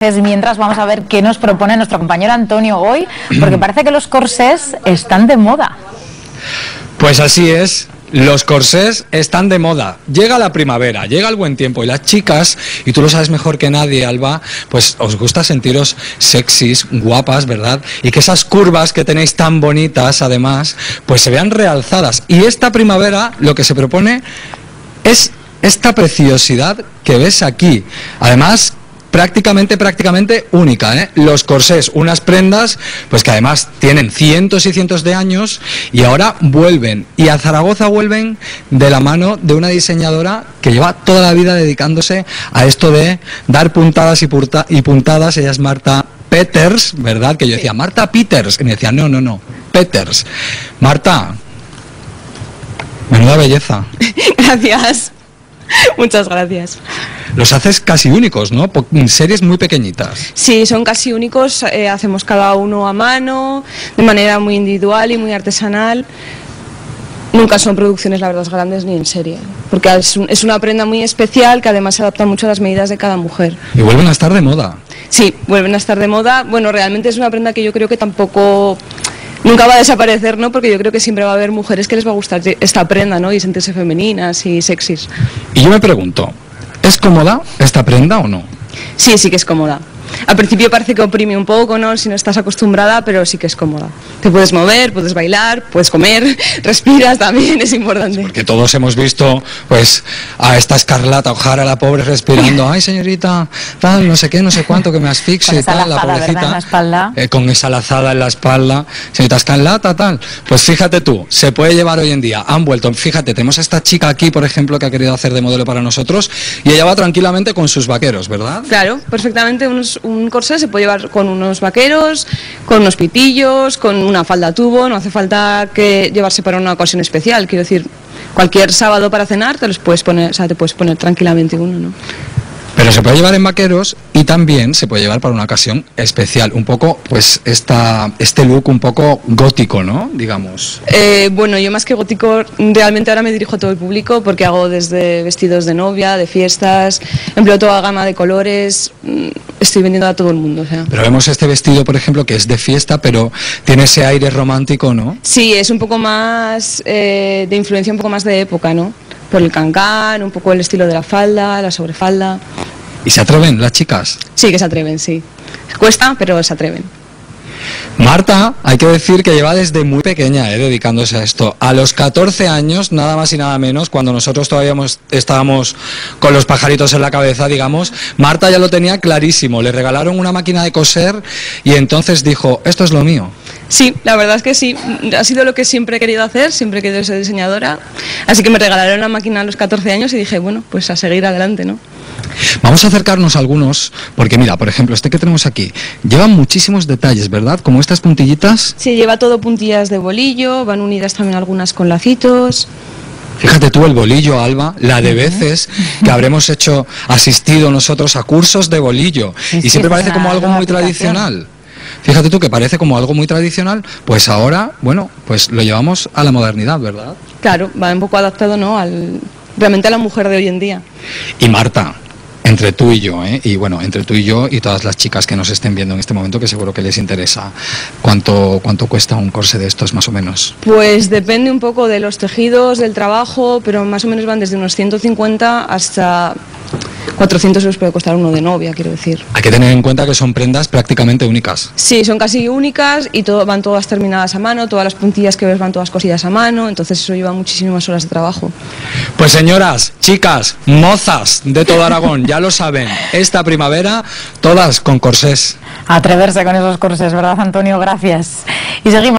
Mientras vamos a ver qué nos propone nuestro compañero Antonio hoy, porque parece que los corsés están de moda. Pues así es, los corsés están de moda. Llega la primavera, llega el buen tiempo y las chicas, y tú lo sabes mejor que nadie, Alba, pues os gusta sentiros sexys, guapas, ¿verdad? Y que esas curvas que tenéis tan bonitas, además, pues se vean realzadas. Y esta primavera lo que se propone es esta preciosidad que ves aquí. Además, prácticamente única, ¿eh? Los corsés, unas prendas pues que además tienen cientos y cientos de años y ahora vuelven, y a Zaragoza vuelven de la mano de una diseñadora que lleva toda la vida dedicándose a esto de dar puntadas y puntadas. Ella es Marta Peters, ¿verdad? Que yo decía, Marta Peters, y me decía, no, Peters. Marta, menuda belleza. Gracias. Muchas gracias. Los haces casi únicos, ¿no? Series muy pequeñitas. Sí, son casi únicos, hacemos cada uno a mano, de manera muy individual y muy artesanal. Nunca son producciones, la verdad, grandes ni en serie, porque es una prenda muy especial que además se adapta mucho a las medidas de cada mujer. Y vuelven a estar de moda. Sí, vuelven a estar de moda. Bueno, realmente es una prenda que yo creo que tampoco... nunca va a desaparecer, ¿no? Porque yo creo que siempre va a haber mujeres que les va a gustar esta prenda, ¿no? Y sentirse femeninas y sexys. Y yo me pregunto, ¿es cómoda esta prenda o no? Sí, sí que es cómoda. Al principio parece que oprime un poco, ¿no? Si no estás acostumbrada, pero sí que es cómoda. Te puedes mover, puedes bailar, puedes comer, respiras también, es importante. Porque todos hemos visto, pues, a esta Escarlata O'Hara, la pobre, respirando, ay señorita, tal, no sé qué, no sé cuánto, que me asfixio y tal, la pobrecita, en la espalda. Con esa lazada en la espalda, señorita Escarlata, tal. Pues fíjate tú, se puede llevar hoy en día, han vuelto, fíjate, tenemos a esta chica aquí, por ejemplo, que ha querido hacer de modelo para nosotros, y ella va tranquilamente con sus vaqueros, ¿verdad? Claro, perfectamente, un corsé se puede llevar con unos vaqueros, con unos pitillos, con una falda tubo, no hace falta que llevarse para una ocasión especial, quiero decir, cualquier sábado para cenar te los puedes poner, o sea, te puedes poner tranquilamente uno, ¿no? Pero se puede llevar en vaqueros y también se puede llevar para una ocasión especial, un poco, pues, este look un poco gótico, ¿no? Digamos. Bueno, yo más que gótico, realmente ahora me dirijo a todo el público porque hago desde vestidos de novia, de fiestas, empleo toda gama de colores, estoy vendiendo a todo el mundo, o sea. Pero vemos este vestido, por ejemplo, que es de fiesta, pero tiene ese aire romántico, ¿no? Sí, es un poco más de influencia, un poco más de época, ¿no? Por el cancán, un poco el estilo de la falda, la sobrefalda. ¿Y se atreven las chicas? Sí, que se atreven, sí. Cuesta, pero se atreven. Marta, hay que decir que lleva desde muy pequeña dedicándose a esto. A los 14 años, nada más y nada menos, cuando nosotros todavía estábamos con los pajaritos en la cabeza, digamos, Marta ya lo tenía clarísimo. Le regalaron una máquina de coser y entonces dijo, esto es lo mío. Sí, la verdad es que sí, ha sido lo que siempre he querido hacer, siempre he querido ser diseñadora, así que me regalaron una máquina a los 14 años y dije, bueno, pues a seguir adelante, ¿no? Vamos a acercarnos a algunos, porque mira, por ejemplo, este que tenemos aquí, lleva muchísimos detalles, ¿verdad? Como estas puntillitas. Sí, lleva todo puntillas de bolillo, van unidas también algunas con lacitos. Fíjate tú el bolillo, Alba, la de veces que habremos asistido nosotros a cursos de bolillo, y siempre parece como algo muy tradicional. Fíjate tú que parece como algo muy tradicional, pues ahora, bueno, pues lo llevamos a la modernidad, ¿verdad? Claro, va un poco adaptado, ¿no? Realmente a la mujer de hoy en día. Y Marta, entre tú y yo, y bueno, entre tú y yo y todas las chicas que nos estén viendo en este momento, que seguro que les interesa, ¿cuánto cuesta un corsé de estos más o menos? Pues depende un poco de los tejidos, del trabajo, pero más o menos van desde unos 150 hasta 400 euros puede costar uno de novia, quiero decir. Hay que tener en cuenta que son prendas prácticamente únicas. Sí, son casi únicas y van todas terminadas a mano, todas las puntillas que ves van todas cosidas a mano, entonces eso lleva muchísimas horas de trabajo. Pues señoras, chicas, mozas de todo Aragón, ya lo saben, esta primavera todas con corsés. Atreverse con esos corsés, ¿verdad, Antonio? Gracias. Y seguimos.